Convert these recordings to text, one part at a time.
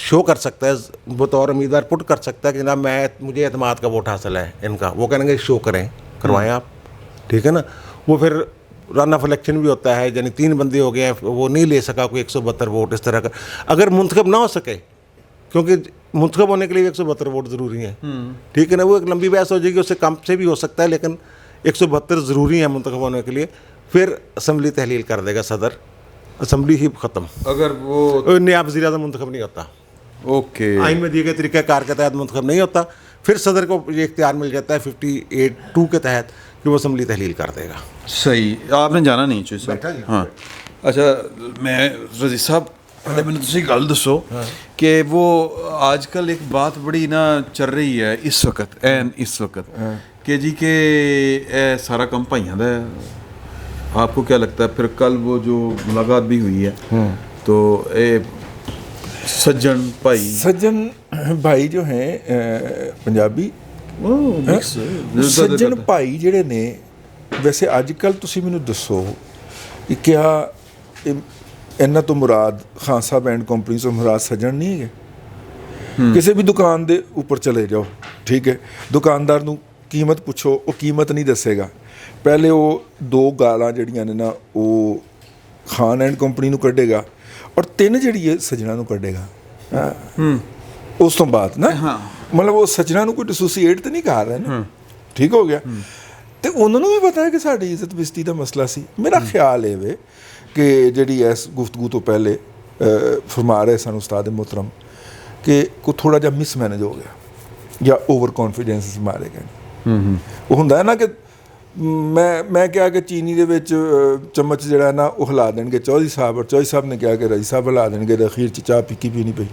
شو کر سکتا ہے بطور امیدوار پٹ کر سکتا ہے کہ جناب مجھے اعتماد کا ووٹ حاصل ہے ان کا, وہ کہیں گے شو کروائیں آپ, ٹھیک ہے نا. وہ پھر رن آف الیکشن بھی ہوتا ہے, یعنی 3 بندے ہو گئے ہیں, وہ نہیں لے سکا کوئی 172 ووٹ اس طرح کا. اگر منتخب نہ ہو سکے, کیونکہ منتخب ہونے کے لیے 172 ووٹ ضروری ہیں, ٹھیک ہے نا, وہ ایک لمبی بحث ہو جائے گی, اس سے کم سے بھی ہو سکتا ہے, لیکن 172 ضروری ہیں منتخب ہونے کے لیے. پھر اسمبلی تحلیل کر دے گا صدر, اسمبلی ہی ختم. اگر وہ نیا وزیر اعظم منتخب نہیں ہوتا, اوکے, آئین میں دیے گئے طریقہ کار کے تحت منتخب نہیں ہوتا, پھر صدر کو یہ اختیار مل جاتا ہے 58(2) کے تحت کہ وہ اسمبلی تحلیل کر دے گا. صحیح, آپ نے جانا نہیں چاہیے بیٹھا جی. ہاں اچھا, میں رضی صاحب پہلے میں نے تسی گل دسو کہ وہ آج کل ایک بات بڑی نا چل رہی ہے اس وقت, اس وقت کہ جی کہ اے سارا کم بھائیاں دا ہے. آپ کو کیا لگتا ہے پھر کل وہ جو ملاقات بھی ہوئی ہے تو اے سجن بھائی جو ہیں پنجابی سجن بھائی جڑے نے, ویسے اج کل تسی مینوں دسو کہ کیا ਇਹਨਾਂ ਤੋਂ ਮੁਰਾਦ ਖਾਨ ਸਾਹਿਬ ਐਂਡ ਕੰਪਨੀ ਤੋਂ ਮੁਰਾਦ ਸੱਜਣ ਨਹੀਂ ਹੈਗੇ. ਕਿਸੇ ਵੀ ਦੁਕਾਨ ਦੇ ਉੱਪਰ ਚਲੇ ਜਾਓ, ਠੀਕ ਹੈ, ਦੁਕਾਨਦਾਰ ਨੂੰ ਕੀਮਤ ਪੁੱਛੋ, ਉਹ ਕੀਮਤ ਨਹੀਂ ਦੱਸੇਗਾ. ਪਹਿਲੇ ਉਹ 2 ਗਾਲਾਂ ਜਿਹੜੀਆਂ ਨੇ ਨਾ ਉਹ ਖਾਨ ਐਂਡ ਕੰਪਨੀ ਨੂੰ ਕੱਢੇਗਾ, ਔਰ 3 ਜਿਹੜੀ ਹੈ ਸੱਜਣਾ ਨੂੰ ਕੱਢੇਗਾ. ਉਸ ਤੋਂ ਬਾਅਦ ਨਾ ਮਤਲਬ ਉਹ ਸੱਜਣਾ ਨੂੰ ਕੋਈ ਐਸੋਸੀਏਟ ਤਾਂ ਨਹੀਂ ਕਰ ਰਿਹਾ ਨਾ, ਠੀਕ ਹੋ ਗਿਆ. ਤੇ ਉਹਨਾਂ ਨੂੰ ਵੀ ਪਤਾ ਹੈ ਕਿ ਸਾਡੀ ਇੱਜ਼ਤ ਬਿਜ਼ਤੀ ਦਾ ਮਸਲਾ ਸੀ. ਮੇਰਾ ਖਿਆਲ ਇਹ ਵੇ کہ جڑی اس گفتگو تو پہلے فرما رہے سن استاد محترم کہ کو تھوڑا جہا مس مینج ہو گیا یا اوور کانفیڈینس مارے گئے. وہ ہوندا ہے نا کہ میں کیا کہ چینی دے وچ چمچ جڑا ہے نا وہ ہلا دیں گے چودھری صاحب, اور چودھری صاحب نے کیا کہ رئیس صاحب ہلا دیں گے, اخیر چ چاہ پکی پینی پئی.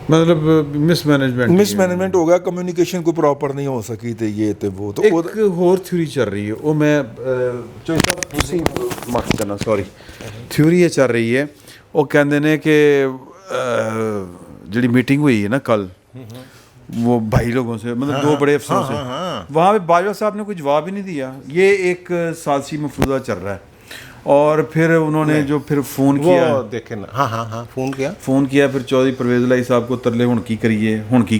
مطلب مس مینجمنٹ ہو گیا, کمیونیکیشن کو پراپر نہیں ہو سکی تے یہ تے وہ. تو ایک اور تھیوری چل رہی ہے, وہ میں سوری تھیوری یہ چل رہی ہے, وہ کہندے نے کہ جڑی میٹنگ ہوئی ہے نا کل وہ بھائی لوگوں سے, مطلب 2 بڑے افسروں سے, وہاں پہ باجوہ صاحب نے کوئی جواب ہی نہیں دیا. یہ ایک سازشی مفروضہ چل رہا ہے. اور پھر انہوں نے جو پھر فون کیا, دیکھیں نا, فون کیا پھر چودھری پرویز الہی صاحب کو ترلے ہن کی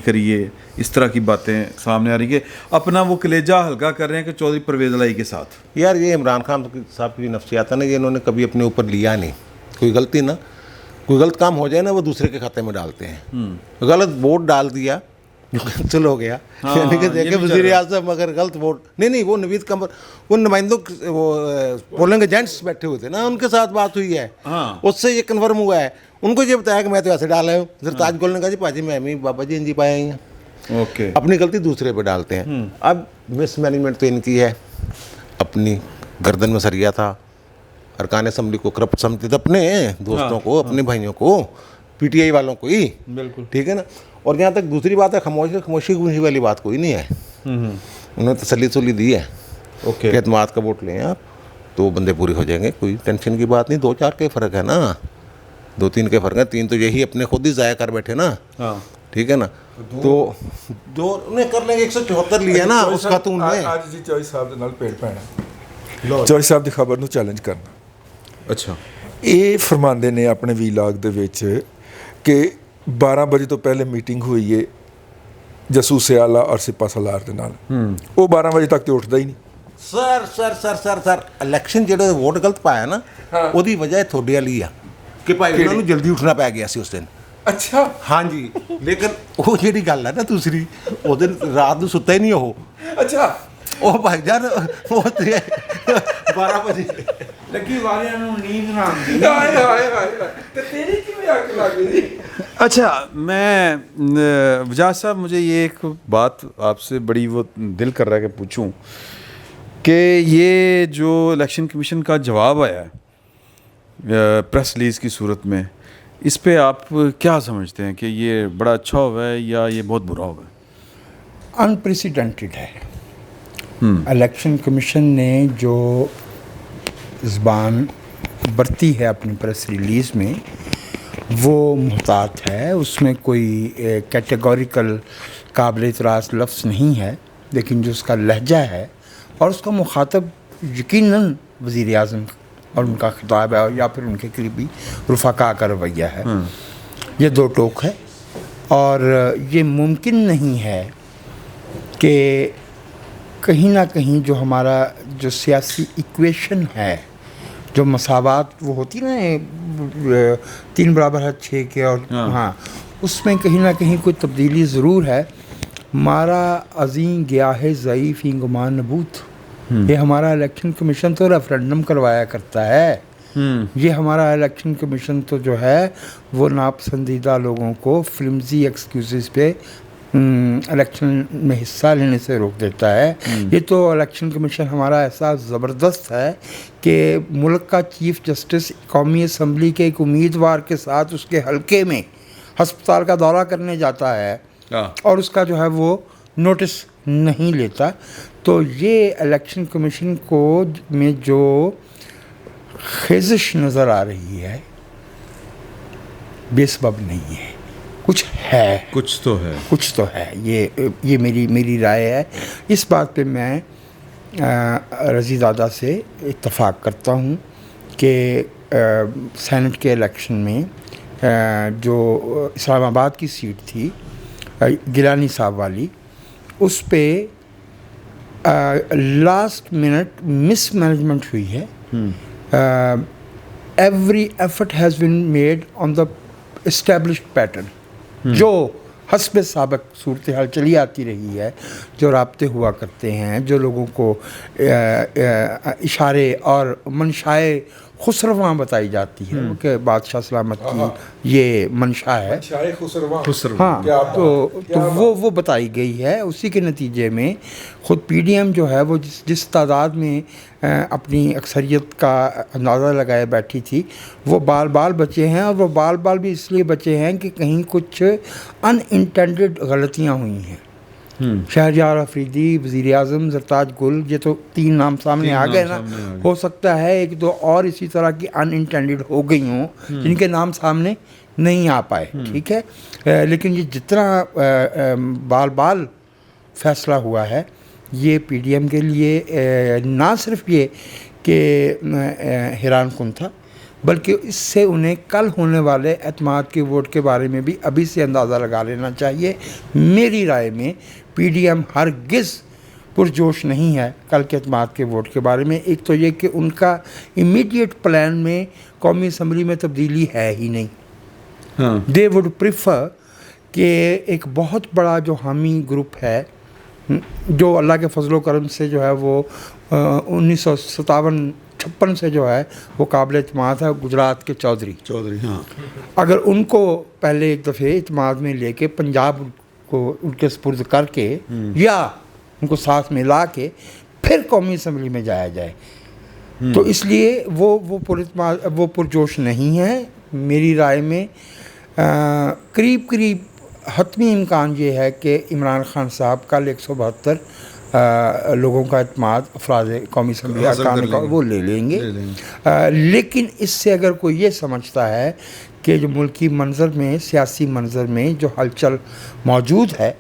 کریے, اس طرح کی باتیں سامنے آ رہی کہ اپنا وہ کلیجہ ہلکا کر رہے ہیں کہ چودھری پرویز الہی کے ساتھ. یار یہ عمران خان صاحب کی نفسیات ہے نا, یہ انہوں نے کبھی اپنے اوپر لیا نہیں. کوئی غلطی نا, کوئی غلط کام ہو جائے نا, وہ دوسرے کے کھاتے میں ڈالتے ہیں. غلط ووٹ ڈال دیا, کینسل ہو گیا, یعنی کہ دیکھیں وزیر اعظم اگر غلط ووٹ نہیں, وہ نوید قمر, وہ نمائندوں, وہ پولنگ ایجنٹس بیٹھے ہوئے تھے نا, ان کے ساتھ بات ہوئی ہے, اس سے یہ کنفرم ہوا ہے. ان کو یہ بتایا کہ میں تو ایسے ڈالا ہوں. سرتاج گول نے کہا جی پاجی میں بابا جی انجی پائے ہیں. اوکے, اپنی غلطی دوسرے پہ ڈالتے ہیں. اب مس مینجمنٹ تو ان کی ہے, اپنی گردن میں سریا تھا, ارکان اسمبلی کو کرپٹ سمجھتے تھے, اپنے دوستوں کو, اپنے بھائیوں کو, پی ٹی آئی والوں کو ہی, بالکل ٹھیک ہے نا. اور جہاں تک دوسری بات ہے خاموشی والی بات کوئی نہیں ہے. انہوں نے تسلی دی ہے کہ اعتماد کا ووٹ لیں آپ تو بندے پوری ہو جائیں گے, کوئی ٹینشن کی بات نہیں. 2-4 کے فرق ہے نا, 2-3 کے فرق ہے, 3 تو یہی اپنے خود ہی ضائع کر بیٹھے نا, ٹھیک ہے نا. تو 2 انہیں کر لیں گے, 174 لیا نا اس خاتون نے. آج جی چودھری صاحب دے نال پیڑ پینا, چودھری صاحب دی خبر نو چیلنج کرنا. اچھا, یہ فرماندے نے اپنے ویلاگ دے وچ کہ 12 بجے تو پہلے میٹنگ ہوئی ہے جاسوس اعلیٰ اور سپاہ سالار دے نال, وہ 12 بجے تک تو اٹھتا ہی نہیں. سر الیکشن جہاں ووٹ غلط پایا نا, وہی وجہ تھوڑے والی آ کہ بھائی انہوں نے جلدی اٹھنا پی گیا سی اس دن. اچھا, ہاں جی, لیکن وہ جہی گل ہے نا دوسری, اس دن رات کو ستا ہی نہیں وہ. اچھا, وہ بھائی جان وہ 12 بجے لگی والیاں نوں نیند نہ آندی. تے تیری کیویں اک لگ گئی؟ اچھا, میں وجاز صاحب مجھے یہ ایک بات آپ سے بڑی وہ دل کر رہا ہے کہ پوچھوں کہ یہ جو الیکشن کمیشن کا جواب آیا ہے پریس ریلیز کی صورت میں, اس پہ آپ کیا سمجھتے ہیں کہ یہ بڑا اچھا ہوا ہے یا یہ بہت برا ہوا ہے؟ انپریسیڈنٹڈ ہے. الیکشن کمیشن نے جو زبان برتی ہے اپنی پریس ریلیز میں وہ محتاط ہے, اس میں کوئی کیٹیگوریکل قابل اعتراض لفظ نہیں ہے, لیکن جو اس کا لہجہ ہے اور اس کا مخاطب یقیناً وزیر اعظم اور ان کا خطاب ہے یا پھر ان کے قریبی رفقا کا رویہ ہے, یہ دو ٹوک ہے، اور یہ ممکن نہیں ہے کہ کہیں نہ کہیں جو ہمارا جو سیاسی ایکویشن ہے، جو مساوات وہ ہوتی نا 3 برابر ہے 6 کے، اور ہاں اس میں کہیں نہ کہیں کوئی تبدیلی ضرور ہے. ہمارا عظیم گیا ہے ضعیف این گمان نبوت. یہ ہمارا الیکشن کمیشن تو ریفرینڈم کروایا کرتا ہے. یہ ہمارا الیکشن کمیشن تو جو ہے وہ ناپسندیدہ لوگوں کو فلمزی ایکسکیوزز پہ الیکشن میں حصہ لینے سے روک دیتا ہے. یہ تو الیکشن کمیشن ہمارا ایسا زبردست ہے کہ ملک کا چیف جسٹس قومی اسمبلی کے ایک امیدوار کے ساتھ اس کے حلقے میں ہسپتال کا دورہ کرنے جاتا ہے اور اس کا جو ہے وہ نوٹس نہیں لیتا. تو یہ الیکشن کمیشن کو میں جو خیزش نظر آ رہی ہے بے سبب نہیں ہے، کچھ ہے، کچھ تو ہے. یہ میری رائے ہے. اس بات پہ میں رضی دادا سے اتفاق کرتا ہوں کہ سینٹ کے الیکشن میں جو اسلام آباد کی سیٹ تھی گیلانی صاحب والی، اس پہ لاسٹ منٹ مس مینجمنٹ ہوئی ہے. Every effort has been made on the established pattern, جو حسب سابق صورتحال چلی آتی رہی ہے، جو رابطے ہوا کرتے ہیں، جو لوگوں کو اشارے اور منشائے خسرواں بتائی جاتی ہے کہ بادشاہ سلامت کی یہ منشا ہے، ہاں، تو وہ بتائی گئی ہے. اسی کے نتیجے میں خود پی ڈی ایم جو ہے وہ جس تعداد میں اپنی اکثریت کا اندازہ لگائے بیٹھی تھی، وہ بال بچے ہیں. اور وہ بال بھی اس لیے بچے ہیں کہ کہیں کچھ ان انٹینڈڈ غلطیاں ہوئی ہیں. شہریار آفریدی، وزیر اعظم زرتاج گل، یہ تو 3 نام سامنے آ گئے نا. ہو سکتا ہے 1-2 اور اسی طرح کی ان انٹینڈڈ ہو گئی ہوں جن کے نام سامنے نہیں آ پائے، ٹھیک ہے. لیکن یہ جتنا بال فیصلہ ہوا ہے یہ پی ڈی ایم کے لیے نہ صرف یہ کہ حیران کن تھا، بلکہ اس سے انہیں کل ہونے والے اعتماد کے ووٹ کے بارے میں بھی ابھی سے اندازہ لگا لینا چاہیے. میری رائے میں پی ڈی ایم ہرگز پرجوش نہیں ہے کل کے اعتماد کے ووٹ کے بارے میں. ایک تو یہ کہ ان کا امیڈیٹ پلان میں قومی اسمبلی میں تبدیلی ہے ہی نہیں. دے وڈ پریفر کہ ایک بہت بڑا جو حامی گروپ ہے، جو اللہ کے فضل و کرم سے جو ہے وہ 1957-56 سے جو ہے وہ قابل اعتماد ہے، گجرات کے چودھری، ہاں، اگر ان کو پہلے ایک دفعہ اعتماد میں لے کے پنجاب کو ان کے سپرد کر کے یا ان کو ساتھ میں لا کے پھر قومی اسمبلی میں جایا جائے، تو اس لیے وہ پرجوش نہیں ہے. میری رائے میں قریب حتمی امکان یہ ہے کہ عمران خان صاحب کل 172 لوگوں کا اعتماد افراد قومی اسمبلی ارکان کا وہ لے لیں گے. لیکن اس سے اگر کوئی یہ سمجھتا ہے کہ جو ملکی منظر میں، سیاسی منظر میں جو ہلچل موجود ہے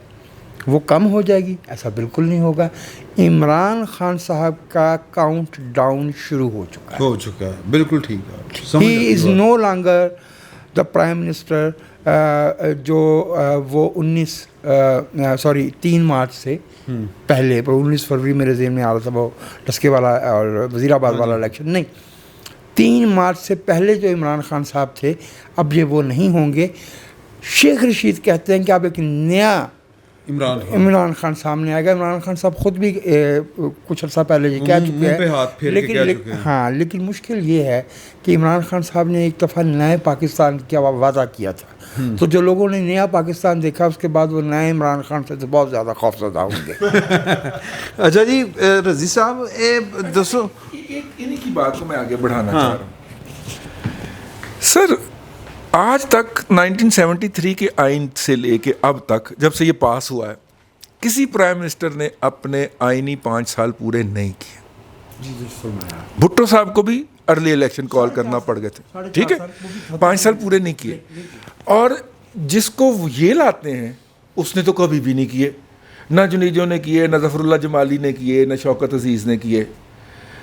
وہ کم ہو جائے گی، ایسا بالکل نہیں ہوگا. عمران خان صاحب کا کاؤنٹ ڈاؤن شروع ہو چکا ہے. بالکل ٹھیک ہے. He is no longer the prime minister جو وہ 3 مارچ سے پہلے 19 فروری میرے ذہن میں آ رہا تھا وہ ڈسکے والا اور وزیر آباد والا الیکشن، نہیں، 3 مارچ سے پہلے جو عمران خان صاحب تھے اب یہ وہ نہیں ہوں گے. شیخ رشید کہتے ہیں کہ اب ایک نیا عمران خان سامنے آئے گا. عمران خان صاحب خود بھی کچھ عرصہ پہلے یہ کہہ چکے ہیں، لیکن مشکل یہ ہے کہ عمران خان صاحب نے ایک دفعہ نئے پاکستان کا وعدہ کیا تھا، تو جو لوگوں نے نیا پاکستان دیکھا اس کے بعد وہ نئے عمران خان سے تو بہت زیادہ خوفزدہ ہوں گے. اچھا جی رضی صاحب، دوستو انہی کی بات کو میں آگے بڑھانا چاہ رہا ہوں. سر آج تک 1973 کے آئین سے لے کے اب تک جب سے یہ پاس ہوا ہے، کسی پرائم منسٹر نے اپنے آئینی 5 سال پورے نہیں کیے. بھٹو صاحب کو بھی ارلی الیکشن کال کرنا پڑ گئے تھے، ٹھیک ہے، 5 سال پورے نہیں کیے. اور جس کو یہ لاتے ہیں اس نے تو کبھی بھی نہیں کیے، نہ جنیجو نے کیے، نہ ظفر اللہ جمالی نے کیے، نہ شوکت عزیز نے کیے.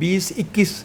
2021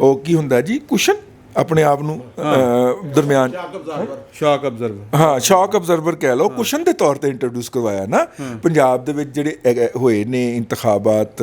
ਉਹ ਕੀ ਹੁੰਦਾ ਜੀ ਕੁਸ਼ਨ ਆਪਣੇ ਆਪ ਨੂੰ ਦਰਮਿਆਨ ਸ਼ੌਕ ਅਬਜ਼ਰਵਰ, ਹਾਂ ਸ਼ੌਕ ਅਬਜ਼ਰਵਰ ਕਹਿ ਲਓ, ਕੁਸ਼ਨ ਦੇ ਤੌਰ ਤੇ ਇੰਟਰੋਡਿਊਸ ਕਰਵਾਇਆ ਨਾ ਪੰਜਾਬ ਦੇ ਵਿੱਚ ਜਿਹੜੇ ਹੋਏ ਨੇ ਇੰਤਖਾਬਾਤ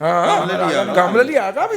ਕਾਮਲ ਅਲੀ ਆਗਾ ਵੀ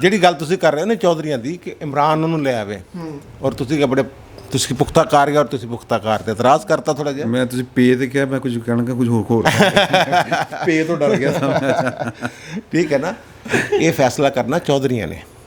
ਜਿਹੜੀ ਗੱਲ ਤੁਸੀਂ ਕਰ ਰਹੇ ਹੋ ਨਾ ਚੌਧਰੀਆਂ ਦੀ ਕਿ ਇਮਰਾਨ ਉਹਨੂੰ ਲੈ ਆਵੇ ਔਰ ਤੁਸੀਂ ਕਿ ਬੜੇ ਤੁਸੀਂ ਪੁਖਤਾ ਕਾਰ ਗਏ ਔਰ ਤੁਸੀਂ ਪੁਖਤਾ ਕਾਰ ਤੇ ਇਤਰਾਜ਼ ਕਰਤਾ ਥੋੜਾ ਜਿਹਾ। ਮੈਂ ਤੁਸੀਂ ਪੇ ਤੇ ਕਿਹਾ, ਮੈਂ ਕੁਝ ਕਹਿਣਾ ਕੁਝ ਹੋਰ ਪੇ ਤੋਂ ਡਰ ਗਿਆ ਸਾਂ। ਠੀਕ ਹੈ ਨਾ, ਇਹ ਫੈਸਲਾ ਕਰਨਾ ਚੌਧਰੀਆਂ ਨੇ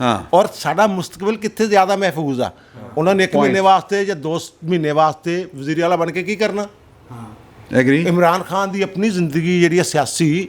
ਹਾਂ ਔਰ ਸਾਡਾ ਮੁਸਤਕਬਲ ਕਿੱਥੇ ਜ਼ਿਆਦਾ ਮਹਿਫੂਜ਼ ਆ। ਉਹਨਾਂ ਨੇ 1 ਮਹੀਨੇ ਵਾਸਤੇ ਜਾਂ 2 ਮਹੀਨੇ ਵਾਸਤੇ ਵਜ਼ੀਰ ਆਲਾ ਬਣ ਕੇ ਕੀ ਕਰਨਾ। ਐਗਰੀ। ਇਮਰਾਨ ਖਾਨ ਦੀ ਆਪਣੀ ਜ਼ਿੰਦਗੀ ਜਿਹੜੀ ਸਿਆਸੀ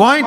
Point.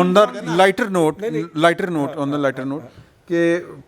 on the lighter note on the lighter note ਕਿ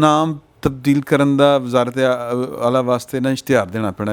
ਨਾਮ ਤਬਦੀਲ ਕਰਨ ਦਾ ਵਜ਼ਾਰਤ ਆਲਾ ਵਾਸਤੇ ਨਾ ਇਸ਼ਤਿਹਾਰ ਦੇਣਾ ਪੈਣਾ।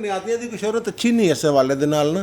ਨਿਆਜ਼ੀਆਂ ਦੀ ਕੋਈ ਸ਼ੋਹਰਤ ਅੱਛੀ ਨਹੀਂ ਐਸੇ ਵਾਲੇ ਦੇ ਨਾਲ ਨਾ।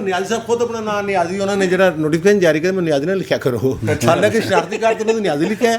ਨਿਆਜ਼ੀ ਸਾਹਿਬ ਖੁਦ ਆਪਣਾ ਨਾਮ ਨਿਆਜ਼ੀ ਉਹਨਾਂ ਨੇ ਜਿਹੜਾ ਨੋਟੀਫਿਕੇਸ਼ਨ ਜਾਰੀ ਕੀਤਾ, ਮੈਂ ਨਿਆਜ਼ੀ ਨਾਲ ਲਿਖਿਆ ਕਰੋ। ਹਾਲਾਂਕਿ ਸ਼ਰਾਰਤੀ ਕਾਰ ਤੋਂ ਨਿਆਜ਼ੀ ਲਿਖਿਆ ਹੈ।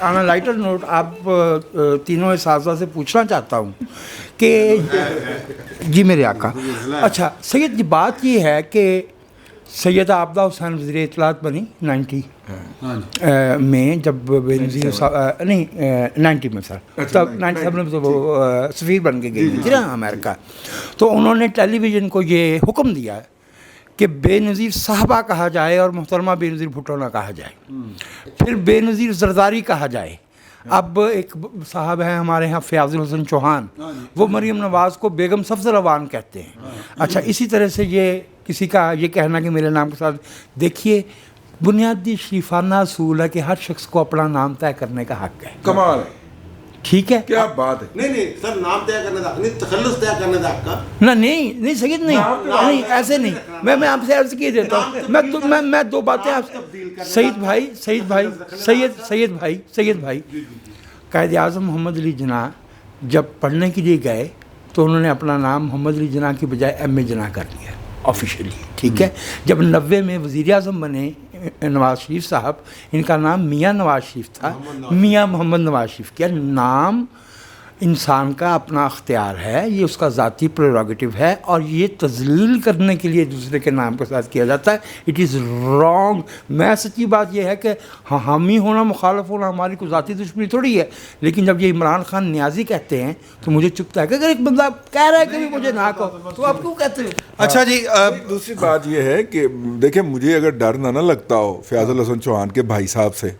آن اے لائٹر نوٹ آپ تینوں اساتذہ سے پوچھنا چاہتا ہوں کہ جی میرے آقا، اچھا سید جی بات یہ ہے کہ سید عابدہ حسین وزیر اطلاعات بنی 90 میں، جب بے نظیر صاحب نہیں 90 میں سر، تب 97 میں تو وہ سفیر بن کے گئی تھی نا امریکہ. تو انہوں نے ٹیلی ویژن کو یہ حکم دیا ہے کہ بے نظیر صاحبہ کہا جائے اور محترمہ بے نظیر بھٹو نہ کہا جائے، پھر بے نظیر زرداری کہا جائے. اب ایک صاحب ہیں ہمارے ہاں فیاض الحسن چوہان، وہ مریم نواز کو بیگم سفزر اوان کہتے ہیں. اچھا اسی طرح سے یہ کسی کا یہ کہنا کہ میرے نام کے ساتھ، دیکھیے بنیادی شریفانہ اصول ہے کہ ہر شخص کو اپنا نام طے کرنے کا حق ہے. کمال ہے، ٹھیک ہے، کیا بات ہے. نہیں سر، نام طے کرنے کا نہیں، تخلص طے کرنے کا آپ کا نہیں سید نہیں ایسے نہیں. میں آپ سے عرض کیے دیتا ہوں، میں دو باتیں آپ سید بھائی قائد اعظم محمد علی جناح جب پڑھنے کے لیے گئے تو انہوں نے اپنا نام محمد علی جناح کی بجائے ایم اے جناح کر دیا آفیشیلی، ٹھیک ہے. جب 90 میں وزیر اعظم بنے نواز شریف صاحب، ان کا نام میاں نواز شریف تھا، میاں محمد نواز شریف کیا. نام انسان کا اپنا اختیار ہے، یہ اس کا ذاتی پریروگیٹو ہے، اور یہ تذلیل کرنے کے لیے دوسرے کے نام کے ساتھ کیا جاتا ہے. It is wrong. میں سچی بات یہ ہے کہ حامی ہونا مخالف ہونا ہماری کوئی ذاتی دشمنی تھوڑی ہے، لیکن جب یہ عمران خان نیازی کہتے ہیں تو مجھے چپتا ہے کہ اگر ایک بندہ کہہ رہا ہے کہ مجھے نہ کہو تو آپ کیوں کہتے ہیں؟ اچھا جی، دوسری بات یہ ہے کہ دیکھیں مجھے اگر ڈر نہ لگتا ہو فیاض الحسن چوہان کے بھائی صاحب سے،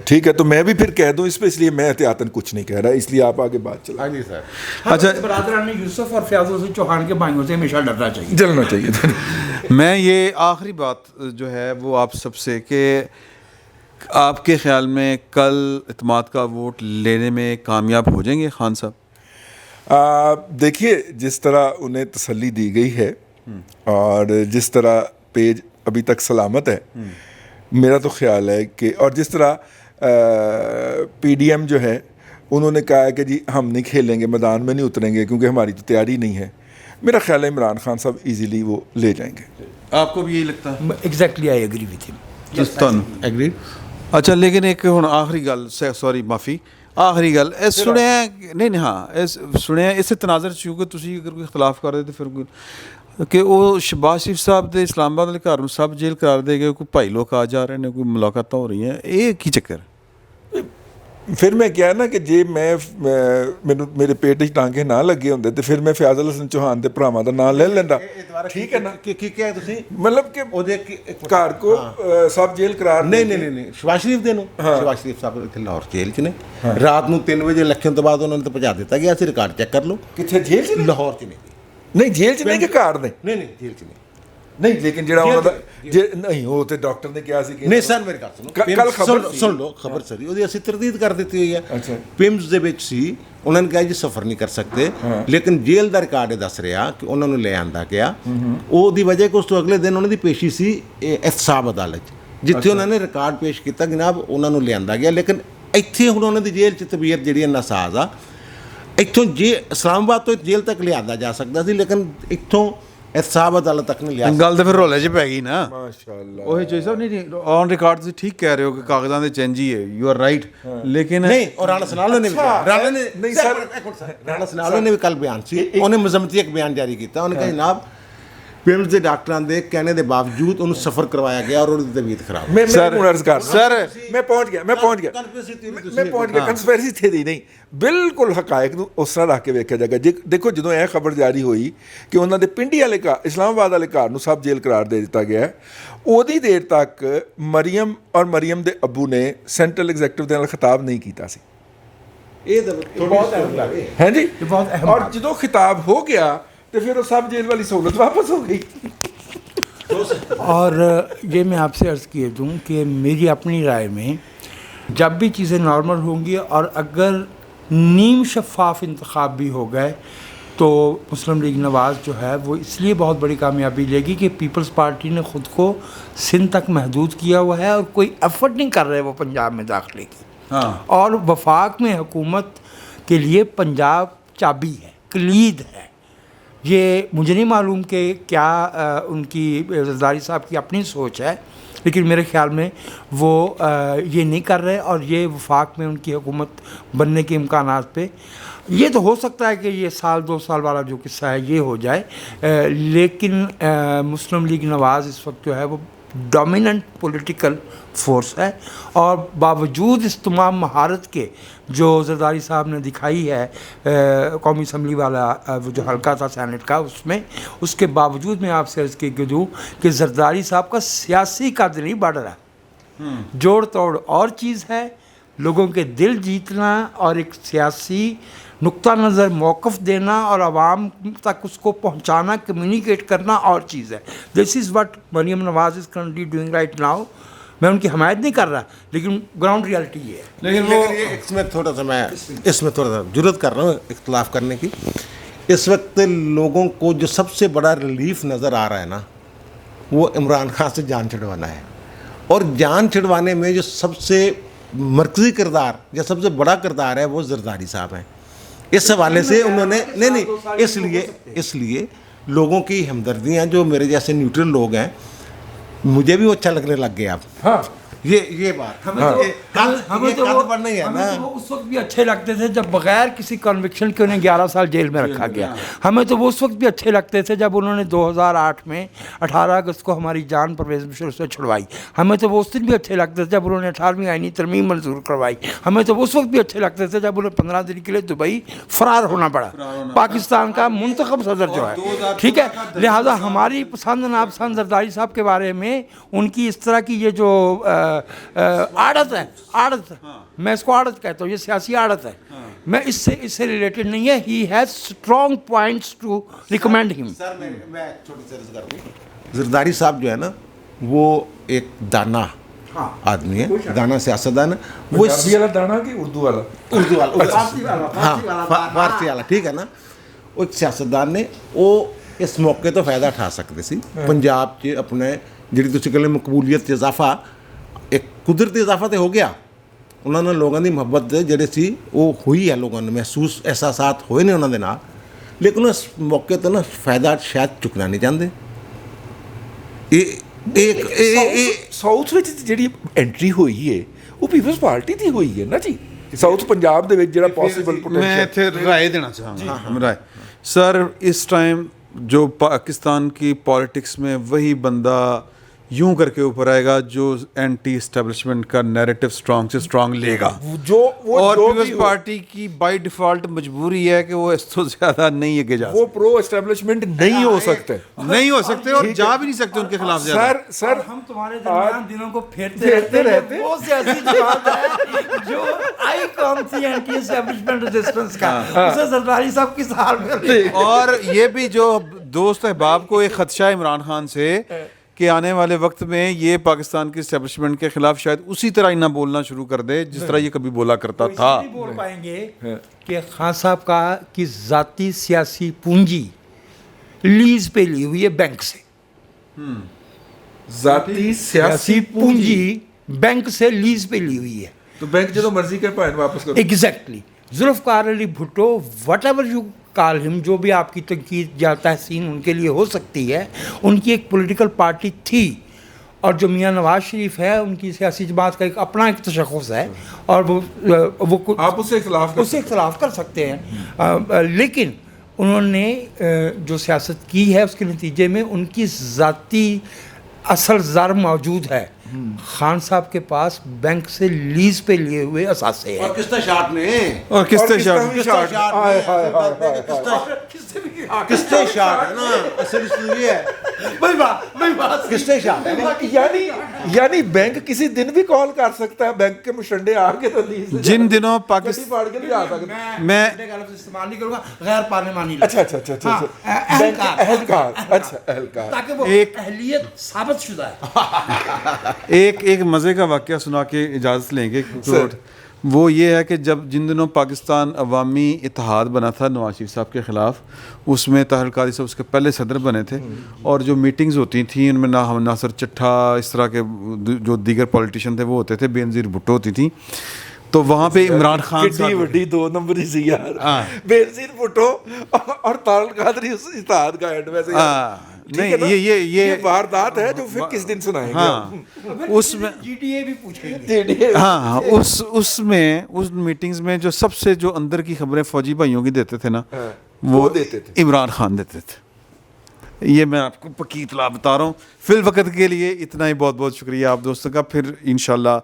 ٹھیک ہے، تو میں بھی پھر کہہ دوں اس پہ، اس لیے میں احتیاطاً کچھ نہیں کہہ رہا، اس لیے آپ آگے بات چلا. جی سر. اچھا برادران یوسف اور فیاض الحسن چوہان کے بھائیوں سے ہمیشہ ڈرنا چاہیے، چلنا چاہیے. میں یہ آخری بات جو ہے وہ آپ سب سے کہ آپ کے خیال میں کل اعتماد کا ووٹ لینے میں کامیاب ہو جائیں گے خان صاحب؟ دیکھیے جس طرح انہیں تسلی دی گئی ہے اور جس طرح پیج ابھی تک سلامت ہے، میرا تو خیال ہے کہ، اور جس طرح پی ڈی ایم جو ہے انہوں نے کہا ہے کہ جی ہم نہیں کھیلیں گے، میدان میں نہیں اتریں گے کیونکہ ہماری تو تیاری نہیں ہے، میرا خیال ہے عمران خان صاحب ایزیلی وہ لے جائیں گے. آپ کو بھی یہی لگتا ہے؟ Exactly I agree with him. Agree. اچھا لیکن ایک ہن آخری گل، سوری معافی، آخری گل سنیں نہیں ہاں سنیں اس سے تناظر چونکہ تسی اگر کوئی اختلاف کر دے تو پھر کہ وہ شہباز شریف صاحب دے اسلام آباد والے گھر سب جیل قرار دے گئے، کوئی بھائی لوگ آ جا رہے ہیں، کوئی ملاقاتیں ہو رہی ہیں، یہ کی چکر؟ پھر میں کیا نا کہ جی میرے پیٹ چ ٹانکے نہ لگے ہوندے تو پھر میں فیاض الحسن چوہان دے بھراواں دا نام لے لیندا، ٹھیک ہے نا. مطلب کہ گھر کو سب جیل قرار نہیں شہباز شریف دے نو، شہباز شریف صاحب اتنے لاہور جیل چ نے، رات نو 3 بجے الیکشن تو بعد انہوں نے تو پہنچا دیتا گیا سی، ریکارڈ چیک کر لو. کتنے جیل چ؟ لاہور چ نہیں جیل چ نہیں کہ گھر نے نہیں جیل چ نہیں، لیکن جڑا انہوں دا نہیں وہ تے ڈاکٹر نے کیا سی کہ نہیں سر میری گل کل خبر سن لو، خبر سری وہ اسی تردید کر دیتی ہوئی ہے. پمز دے وچ سی انہوں نے کہا جی سفر نہیں کر سکتے، لیکن جیل دا ریکارڈ دس رہا کہ انہوں نے لے آندا گیا. وہ دی وجہ کہ اس تو اگلے دن انہوں دی پیشی سی احتساب عدالت جتھے انہوں نے ریکارڈ پیش کیتا جناب انہوں نے لے آندا گیا. لیکن ایتھے ہن انہوں دی جیل چ طبیعت جڑی ناساز آ، اتوں جی اسلام آباد تو جیل تک لے آندا جا سکتا سی، لیکن اتوں احتساب عدالت تک نہیں لیا. گل تو پھر رولے چ پی گئی نا. ماشاءاللہ وہی چوئی صاحب نہیں آن ریکارڈ سے ٹھیک کہہ رہے ہو کہ کاغذاں دے چینج ہی ہے، یو آر رائٹ، لیکن نہیں. اور رانا سنالو نے بھی رانا سنالو نے بھی کل بیان سی، انہیں مذمتی ایک بیان جاری کیتا. انہوں نے کہا جناب پیمز دے ڈاکٹراں دے کہنے دے باوجود انہوں سفر کروایا گیا اور انہوں دی طبیعت خراب. میں پہنچ گیا کنسپیرسی تھیری نہیں، بالکل حقائق اس طرح رکھ کے ویکھیا جائے گا. دیکھو جدوں یہ خبر جاری ہوئی کہ انہوں نے پنڈی والے گھر اسلام آباد والے گھر نوں سب جیل قرار دے دیتا گیا ہے، اودی دیر تک مریم اور مریم دے ابو نے سینٹرل ایگزیکٹو دے نال خطاب نہیں کیتا سی. ہیں جی، اور جدوں خطاب ہو گیا تو پھر وہ سب جیل والی سہولت واپس ہو گئی. اور یہ میں آپ سے عرض کیے دوں کہ میری اپنی رائے میں جب بھی چیزیں نارمل ہوں گی اور اگر نیم شفاف انتخاب بھی ہو گئے تو مسلم لیگ نواز جو ہے وہ اس لیے بہت بڑی کامیابی لے گی کہ پیپلز پارٹی نے خود کو سندھ تک محدود کیا ہوا ہے اور کوئی ایفرٹ نہیں کر رہے وہ پنجاب میں داخلے کی. اور وفاق میں حکومت کے لیے پنجاب چابی ہے، کلید ہے. یہ مجھے نہیں معلوم کہ کیا ان کی زرداری صاحب کی اپنی سوچ ہے، لیکن میرے خیال میں وہ یہ نہیں کر رہے، اور یہ وفاق میں ان کی حکومت بننے کے امکانات پہ یہ تو ہو سکتا ہے کہ یہ سال 2 سال والا جو قصہ ہے یہ ہو جائے، لیکن مسلم لیگ نواز اس وقت جو ہے وہ ڈومیننٹ پولیٹیکل فورس ہے، اور باوجود اس تمام مہارت کے جو زرداری صاحب نے دکھائی ہے قومی اسمبلی والا وہ جو حلقہ تھا سینٹ کا، اس کے باوجود میں آپ سے عرض کی دوں کہ زرداری صاحب کا سیاسی قد نہیں بڑھ رہا، جوڑ توڑ اور چیز ہے، لوگوں کے دل جیتنا اور ایک سیاسی نقطہ نظر موقف دینا اور عوام تک اس کو پہنچانا، کمیونیکیٹ کرنا اور چیز ہے. This is what Maryam Nawaz is currently doing right now. میں ان کی حمایت نہیں کر رہا، لیکن گراؤنڈ ریالٹی یہ ہے. لیکن وہ اس میں تھوڑا سا جرت کر رہا ہوں اختلاف کرنے کی. اس وقت لوگوں کو جو سب سے بڑا ریلیف نظر آ رہا ہے نا، وہ عمران خان سے جان چھڑوانا ہے. اور جان چھڑوانے میں جو سب سے مرکزی کردار یا سب سے بڑا کردار ہے وہ زرداری صاحب ہیں. اس حوالے سے انہوں نے نہیں اس لیے لوگوں کی ہمدردیاں، جو میرے جیسے نیوٹرل لوگ ہیں، مجھے بھی وہ اچھا لگنے لگ گیا اب. ہاں یہ بات ہمیں تو وہ اس وقت بھی اچھے لگتے تھے جب بغیر کسی کنوکشن کے انہیں 11 سال جیل میں رکھا گیا. ہمیں تو وہ اس وقت بھی اچھے لگتے تھے جب انہوں نے 2008 میں 18 اگست کو ہماری جان پرویز مشرف سے چھڑوائی. ہمیں تو وہ اس دن بھی اچھے لگتے تھے جب انہوں نے 18ویں آئینی ترمیم منظور کروائی. ہمیں تو وہ اس وقت بھی اچھے لگتے تھے جب انہیں 15 دن کے لیے دبئی فرار ہونا پڑا، پاکستان کا منتخب صدر جو ہے. ٹھیک ہے، لہٰذا ہماری پسند ناپسند زرداری صاحب کے بارے میں ان کی اس طرح کی یہ جو عادت ہے، میں اس کو عادت کہتا ہوں، یہ سیاسی عادت ہے. میں اس سے ریلیٹڈ نہیں ہے. He has strong points to recommend him. Sir میں چھوٹی سی عرض کروں، زرداری صاحب جو ہے نا وہ ایک دانا آدمی ہے، دانا سیاستدان. وہ عربی والا دانا کہ اردو والا؟ فارسی والا، ٹھیک ہے نا. وہ ایک سیاستدان نے وہ اس موقع تو فائدہ اٹھا سکتے سی پنجاب 'ਚ اپنے ਜਿਹੜੀ ਤੁਸੀਂ ਕਹਿੰਦੇ ਮਕਬੂਲੀਅਤ 'ਚ ਇਜ਼ਾਫਾ, ਇੱਕ ਕੁਦਰਤੀ ਇਜ਼ਾਫਾ ਤੇ ਹੋ ਗਿਆ. ਉਹਨਾਂ ਨਾਲ ਲੋਕਾਂ ਦੀ ਮੁਹੱਬਤ ਜਿਹੜੇ ਸੀ ਉਹ ਹੋਈ ਹੈ, ਲੋਕਾਂ ਨੂੰ ਮਹਿਸੂਸ ਅਹਿਸਾਸਾਤ ਹੋਏ ਨੇ ਉਹਨਾਂ ਦੇ ਨਾਲ. ਲੇਕਿਨ ਇਸ ਮੌਕੇ ਤੋਂ ਨਾ ਫਾਇਦਾ ਸ਼ਾਇਦ ਚੁੱਕਣਾ ਨਹੀਂ ਚਾਹੁੰਦੇ. ਇਹ ਸਾਊਥ ਵਿੱਚ ਜਿਹੜੀ ਐਂਟਰੀ ਹੋਈ ਹੈ ਉਹ ਪੀਪਲਸ ਪਾਰਟੀ ਦੀ ਹੋਈ ਹੈ ਨਾ ਜੀ. ਸਾਊਥ ਪੰਜਾਬ ਦੇ ਵਿੱਚ ਜਿਹੜਾ ਪੋਸੀਬਲ میں ਪੋਟੈਂਸ਼ੀਅਲ اتنے رائے دینا چاہوں گا. رائے سر، اس ٹائم جو پاکستان کی پالیٹکس میں وہی بندہ یوں کر کے اوپر آئے گا جو اینٹی اسٹیبلشمنٹ کا نیریٹو اسٹرانگ سے اسٹرانگ لے گا. اور پیپلز پارٹی کی بائی ڈیفالٹ مجبوری ہے کہ وہ اس تو زیادہ نہیں اگے جا وہ پرو اسٹیبلشمنٹ نہیں ہو سکتے، نہیں ہو سکتے اور جا بھی نہیں سکتے ان کے خلاف زیادہ. سر ہم تمہارے درمیان دنوں کو پھیرتے رہتے. وہ سیاسی جماعت ہے جو آئی کام تھی اینٹی اسٹیبلشمنٹ ریزسٹنس کا، اسے زرداری صاحب کس حال میں. اور یہ بھی جو دوست احباب کو ایک خدشہ ہے عمران خان سے کہ آنے والے وقت میں یہ پاکستان کی اسٹیبلشمنٹ کے خلاف شاید اسی طرح ہی نہ بولنا شروع کر دے جس طرح یہ کبھی بولا کرتا تھا. نہیں بول پائیں گے کہ خان صاحب کی ذاتی سیاسی پونجی لیز پہ لی ہوئی ہے بینک سے. ذاتی سیاسی پونجی بینک سے لیز پہ لی ہوئی ہے. تو بینک جدو مرضی کے پوائنٹ واپس کرو. Exactly. Zulfikar Ali Bhutto whatever you call him, جو بھی آپ کی تنقید یا تحسین ان کے لیے ہو سکتی ہے، ان کی ایک پولیٹیکل پارٹی تھی. اور جو میاں نواز شریف ہے ان کی سیاسی جماعت کا ایک اپنا ایک تشخص ہے، اور وہ آپ اس سے اختلاف کر سکتے ہیں. لیکن انہوں نے جو سیاست کی ہے اس کے نتیجے میں ان کی ذاتی اصل زر موجود ہے. خان صاحب کے پاس بینک سے لیز پہ لیے ہوئے اثاثے ہیں. اور قسطیں شاٹ نے اور قسطیں شاٹ قسطیں شاٹ ہے نا، اصل یہ ہے قسطیں شاٹ ہے. یعنی بینک کسی دن بھی کال کر سکتا ہے، بینک کے مشنڈے آ کے تو جن دنوں پاکستان پاڑ کے نہیں آ سکتے. میں استعمال نہیں کروں گا، غیر پارلیمانی. اچھا اہلکار، اچھا اہلکار، تاکہ وہ اہلیت ثابت شدہ ہے. ایک مزے کا واقعہ سنا کے اجازت لیں گے. وہ یہ ہے کہ جن دنوں پاکستان عوامی اتحاد بنا تھا نواز شریف صاحب کے خلاف، اس میں طاہر القادری صاحب اس کے پہلے صدر بنے تھے، اور جو میٹنگز ہوتی تھیں ان میں ناصر چٹھا، اس طرح کے جو دیگر پولیٹیشین تھے وہ ہوتے تھے، بے نظیر بھٹو ہوتی تھیں. تو وہاں پہ عمران خان کتنی بڑی 2 نمبری سی یار، بے نظیر بھٹو اور طاہر القادری اس اتحاد کا ہیڈ. ویسے نہیں یہ واردات ہے جو پھر کس دن سنائیں گے. ہاں اس میں GTA بھی پوچھیں گے. ہاں اس میں اس میٹنگز میں جو سب سے جو اندر کی خبریں فوجی بھائیوں کی دیتے تھے نا وہ دیتے تھے. عمران خان دیتے تھے. یہ میں آپ کو پکی اطلاع بتا رہا ہوں. فی الوقت کے لیے اتنا ہی. بہت بہت شکریہ آپ دوستوں کا. پھر انشاءاللہ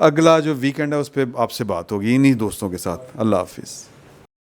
اگلا جو ویکینڈ ہے اس پہ آپ سے بات ہوگی انہی دوستوں کے ساتھ. اللہ حافظ.